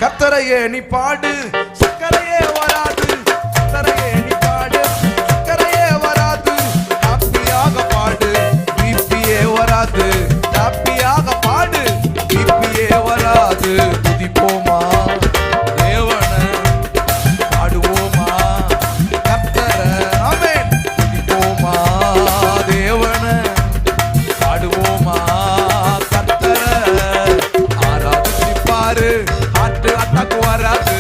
கர்த்தரையே நீ பாடு, சக்கரையே வராது. கர்த்தரையே நீ பாடு, சக்கரையே வராது. ஹாப்பியாக பாடு, பிபியே வராது. ஹாப்பியாக பாடு, பிபியே வராது. துதிப்போமா தேவன, பாடுவோமா கர்த்தர. ஆமென். துதிப்போமா தேவன, பாடுவோமா கர்த்தர. ஆராதிப்பாரு, ஹார்ட் அட்டாக் வராது.